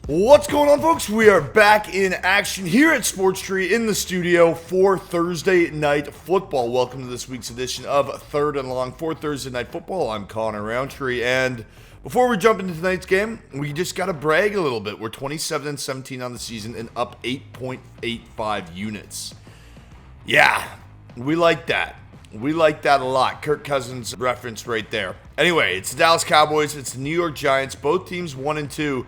What's going on, folks? We are back in action here at Rowntree in the studio for Thursday Night Football. Welcome to this week's edition of Third and Long for Thursday Night Football. I'm Rowntree, and before we jump into tonight's game, we just got to brag a little bit. We're 27-17 on the season and up 8.85 units. Yeah, we like that. We like that a lot. Kirk Cousins reference right there. Anyway, it's the Dallas Cowboys. It's the New York Giants. Both teams 1-2.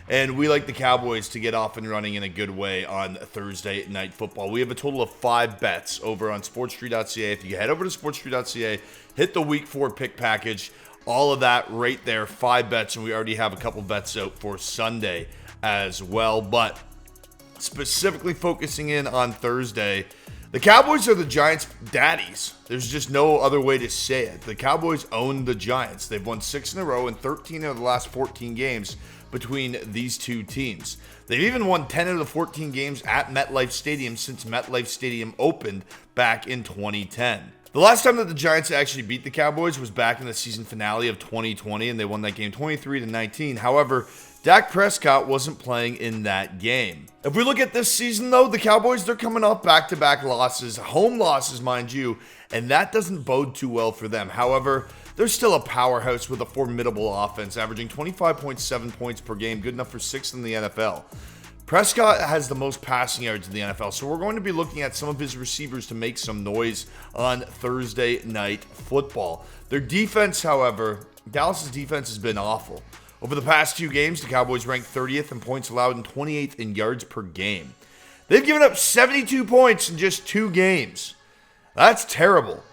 And we like the Cowboys to get off and running in a good way on Thursday Night Football. We have a total of 5 bets over on sportstree.ca. If you head over to sportstree.ca, hit the Week 4 pick package, all of that right there, 5 bets, and we already have a couple bets out for Sunday as well. But specifically focusing in on Thursday, the Cowboys are the Giants' daddies. There's just no other way to say it. The Cowboys own the Giants. They've won 6 in a row in 13 of the last 14 games between these two teams. They've even won 10 out of the 14 games at MetLife Stadium since MetLife Stadium opened back in 2010. The last time that the Giants actually beat the Cowboys was back in the season finale of 2020, and they won that game 23-19. However, Dak Prescott wasn't playing in that game. If we look at this season, though, the Cowboys, they're coming off back-to-back losses, home losses, mind you, and that doesn't bode too well for them. However, they're still a powerhouse with a formidable offense, averaging 25.7 points per game, good enough for 6th in the NFL. Prescott has the most passing yards in the NFL, so we're going to be looking at some of his receivers to make some noise on Thursday Night Football. Their defense, however, Dallas' defense has been awful. Over the past 2 games, the Cowboys ranked 30th in points allowed and 28th in yards per game. They've given up 72 points in just 2 games. That's terrible.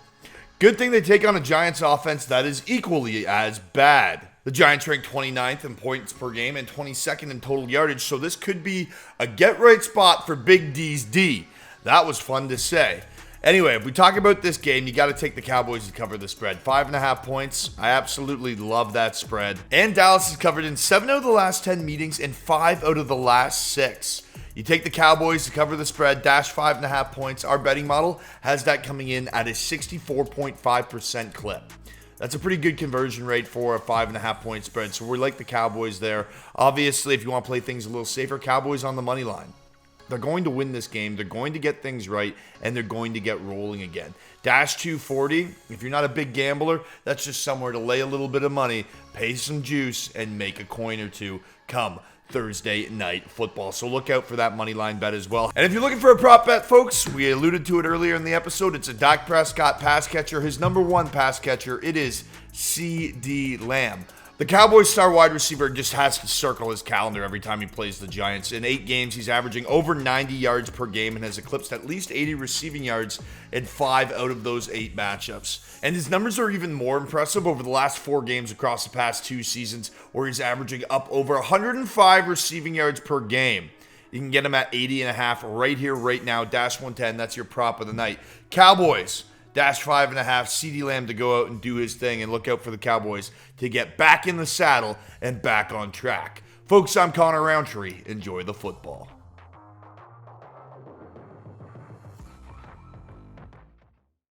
Good thing they take on a Giants offense that is equally as bad. The Giants ranked 29th in points per game and 22nd in total yardage, so this could be a get-right spot for Big D's D. That was fun to say. Anyway, if we talk about this game, you got to take the Cowboys to cover the spread. 5.5 points. I absolutely love that spread. And Dallas is covered in 7 out of the last 10 meetings and 5 out of the last 6. You take the Cowboys to cover the spread, dash 5.5 points. Our betting model has that coming in at a 64.5% clip. That's a pretty good conversion rate for a 5.5 point spread. So we like the Cowboys there. Obviously, if you want to play things a little safer, Cowboys on the money line. They're going to win this game. They're going to get things right, and they're going to get rolling again. Dash 240, if you're not a big gambler, that's just somewhere to lay a little bit of money, pay some juice, and make a coin or two come Thursday Night Football. So look out for that money line bet as well. And if you're looking for a prop bet, folks, we alluded to it earlier in the episode. It's a Dak Prescott pass catcher. His number 1 pass catcher, it is CeeDee Lamb. The Cowboys star wide receiver just has to circle his calendar every time he plays the Giants. In 8 games, he's averaging over 90 yards per game and has eclipsed at least 80 receiving yards in 5 out of those 8 matchups. And his numbers are even more impressive over the last 4 games across the past 2 seasons, where he's averaging up over 105 receiving yards per game. You can get him at 80.5 right here, right now. Dash 110, that's your prop of the night. Cowboys. Dash 5.5, CeeDee Lamb to go out and do his thing, and look out for the Cowboys to get back in the saddle and back on track. Folks, I'm Rowntree. Enjoy the football.